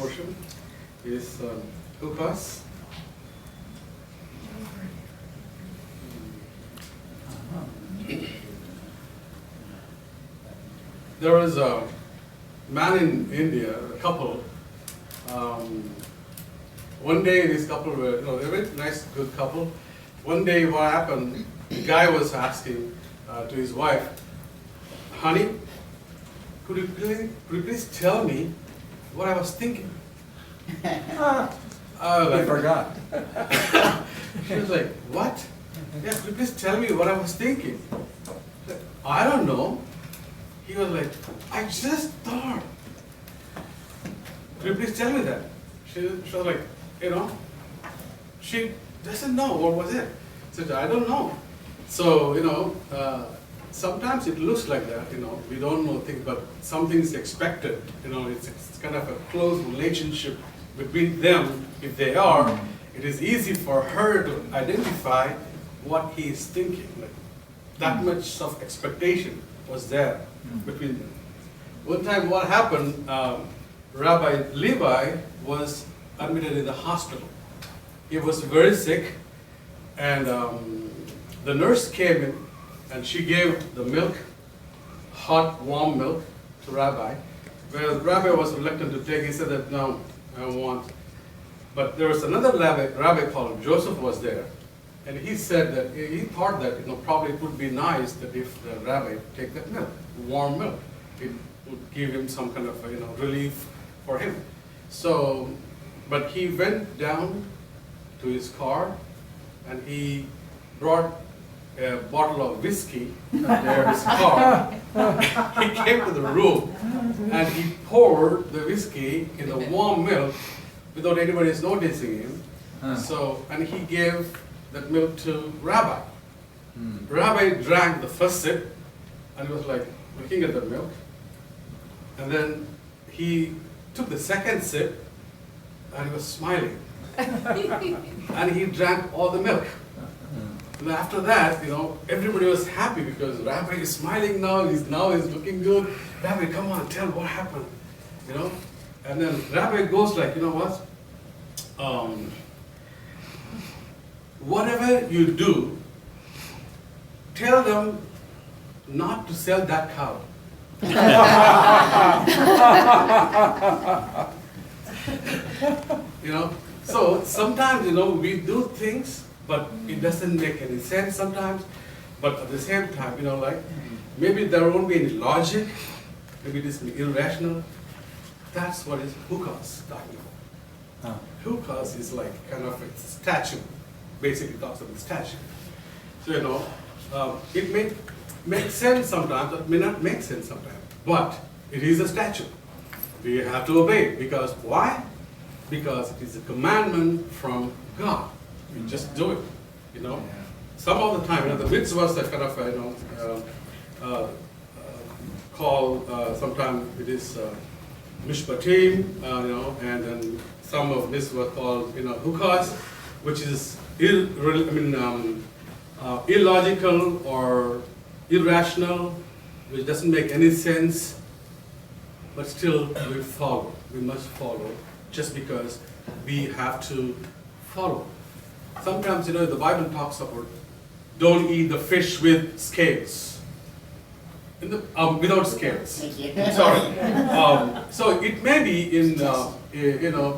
portion is Chukat. There was a man in India, a couple. One day this couple were, they were a very nice, good couple. One day what happened, the guy was asking to his wife, honey, could you please tell me what I was thinking? I forgot. She was like, what? Yeah, could you please tell me what I was thinking? I don't know. He was like, I just thought. Could you please tell me that? She was like, she doesn't know what was it. She said, I don't know. So, sometimes it looks like that, we don't know things, but something's expected. It's kind of a close relationship between them. If they are, it is easy for her to identify what he is thinking. Like, that much of expectation was there between them. One time what happened, Rabbi Levi was admitted in the hospital. He was very sick, and the nurse came in and she gave the milk, hot, warm milk, to Rabbi. Well, Rabbi was reluctant to take. He said that, no, I don't want. But there was another rabbi called Joseph was there, and he said that he thought that probably it would be nice that if the rabbi take that milk, warm milk, it would give him some kind of relief for him. So, but he went down to his car and he brought a bottle of whiskey under his car. He came to the room and he poured the whiskey in the warm milk without anybody noticing him. So, and he gave that milk to Rabbi. Rabbi drank the first sip and he was like looking at the milk. And then he took the second sip and he was smiling. And he drank all the milk. And after that, everybody was happy because Rabbi is smiling now, he's looking good. Rabbi, come on, tell what happened. And then Rabbi goes like, whatever you do, tell them not to sell that cow. So sometimes, we do things, but it doesn't make any sense sometimes. But at the same time, maybe there won't be any logic, maybe it is irrational. That's what is Chukat talking about. Chukat is like kind of a statute, basically talks about statute. So, it may make sense sometimes, it may not make sense sometimes, but it is a statute. We have to obey it because why? Because it is a commandment from God. We just do it, Some of the time, the mitzvahs that kind of, call, sometimes it is mishpatim, and then some of this were called, Chukat, which is illogical or irrational, which doesn't make any sense, but still we follow. We must follow just because we have to follow. Sometimes, the Bible talks about don't eat the fish with scales. Without scales. Sorry. So it may be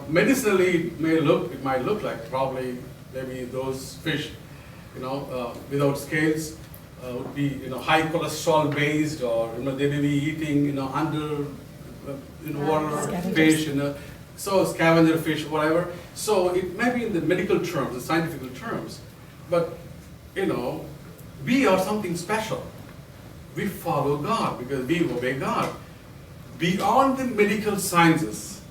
medicinally it might look like probably maybe those fish, without scales would be high cholesterol based, or they may be eating under water fish, so scavenger fish, whatever. So it may be in the medical terms, the scientific terms, but we are something special. We follow God because we obey God. Beyond the medical sciences,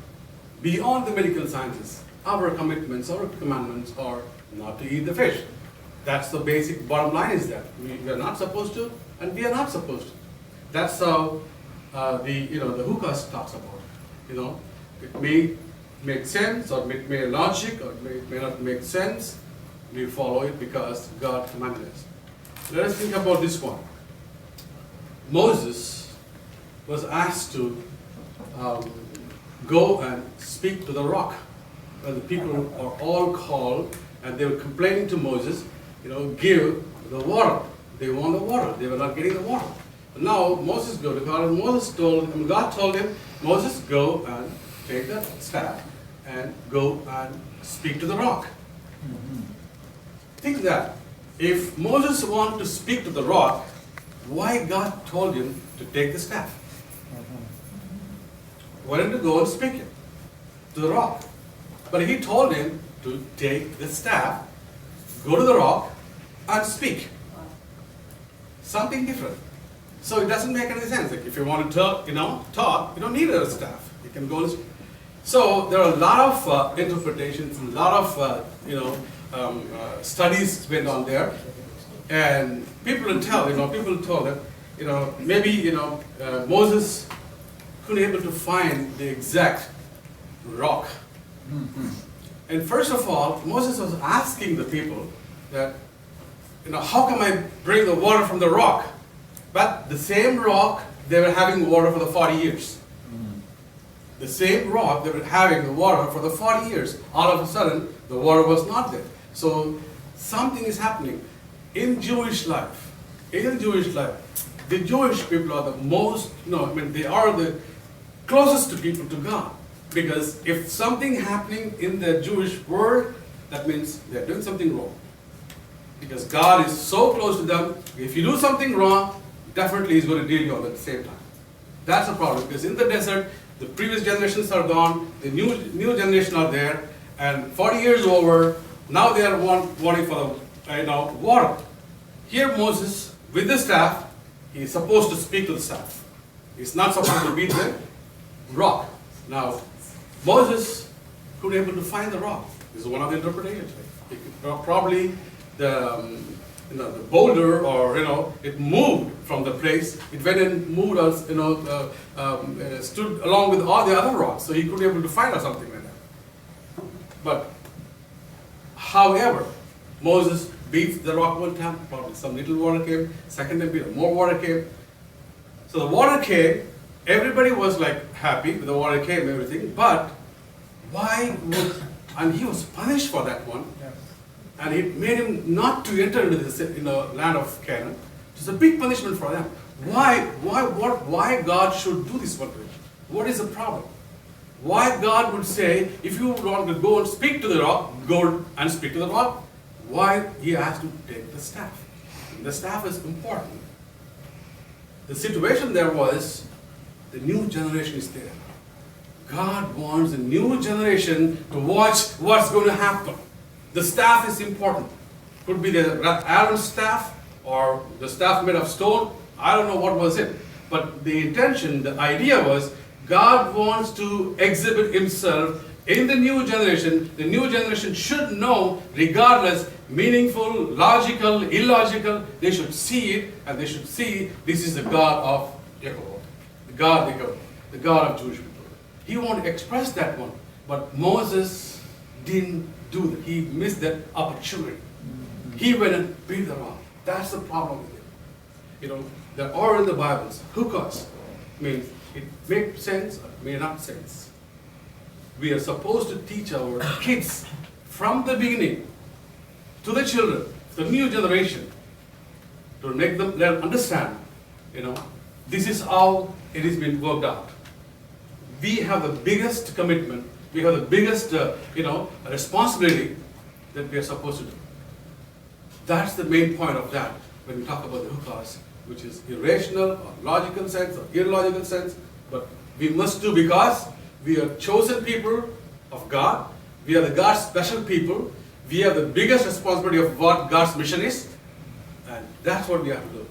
our commitments, our commandments are not to eat the fish. That's the basic bottom line is that we are not supposed to, and we are not supposed to. That's how the Chukat talks about. It may make sense, or it may logic, or it may not make sense. We follow it because God commanded us. Let us think about this one. Moses was asked to go and speak to the rock. And the people are all called, and they were complaining to Moses, give the water. They want the water. They were not getting the water. Now Moses go to God, and God told him, Moses, go and take the staff and go and speak to the rock. Think that if Moses wanted to speak to the rock, why God told him to take the staff? Why didn't he go and speak it to the rock? But he told him to take the staff, go to the rock, and speak. Something different. So it doesn't make any sense. Like if you want to talk, you don't need a staff. You can go and speak. So there are a lot of interpretations, a lot of studies went on there, and people tell that maybe Moses couldn't able to find the exact rock. And first of all, Moses was asking the people that, how can I bring the water from the rock? But the same rock, they were having water for the 40 years. The same rock, they were having the water for the 40 years. All of a sudden, the water was not there. So something is happening in Jewish life. In Jewish life, the Jewish people are the most, they are the closest to people to God. Because if something happening in the Jewish world, that means they're doing something wrong. Because God is so close to them, if you do something wrong, definitely He's going to deal you all at the same time. That's the problem. Because in the desert, the previous generations are gone, the new generation are there, and 40 years over, now they are wanting for the water. Here Moses, with the staff, he is supposed to speak to the staff. He's not supposed to beat the rock. Now, Moses couldn't able to find the rock. This is one of the interpretations. Probably the boulder, or it moved from the place. It went and moved us, stood along with all the other rocks, so he couldn't able to find or something like that. But however, Moses beat the rock one time. Probably some little water came. Second time, more water came. So the water came. Everybody was like happy with the water came, everything. But why would? And he was punished for that one. And it made him not to enter into the land of Canaan. It's a big punishment for them. Why God should do this one to him? What is the problem? Why God would say, if you want to go and speak to the rock, go and speak to the rock? Why He has to take the staff? The staff is important. The situation there was, the new generation is there. God wants the new generation to watch what's going to happen. The staff is important. Could be the Aaron's staff or the staff made of stone. I don't know what was it. But the intention, the idea was, God wants to exhibit Himself in the new generation. The new generation should know, regardless, meaningful, logical, illogical, they should see it, and they should see this is the God of Jacob, the God of Jewish people. He wanted to express that one, but Moses didn't do that. He missed that opportunity. He went and beat the rock. That's the problem with it. There are in the Bibles, hukas, means it makes sense or may not sense. We are supposed to teach our kids from the beginning to the children, the new generation, to make them understand, this is how it has been worked out. We have the biggest commitment, we have the biggest, responsibility that we are supposed to do. That's the main point of that when we talk about the hukas, which is irrational or logical sense or illogical sense, but we must do because we are chosen people of God. We are the God's special people. We have the biggest responsibility of what God's mission is, and that's what we have to do.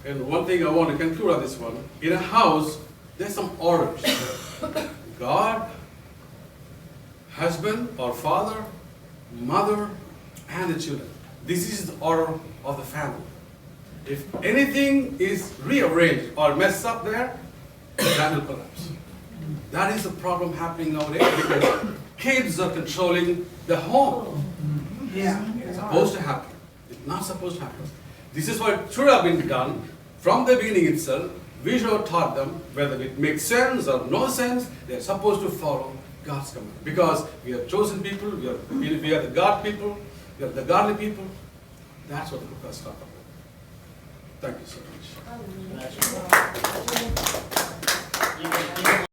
And one thing I want to conclude on this one, in a house, there's some orders. God, husband or father, mother, and the children. This is the order of the family. If anything is rearranged or messed up there, that will collapse. That is the problem happening nowadays because kids are controlling the home. It's supposed to happen. It's not supposed to happen. This is what should have been done from the beginning itself. we should have taught them, whether it makes sense or no sense, they are supposed to follow God's command. Because we are chosen people, we are the God people, we are the godly people. That's what the book has talked about. Thank you so much. Hallelujah.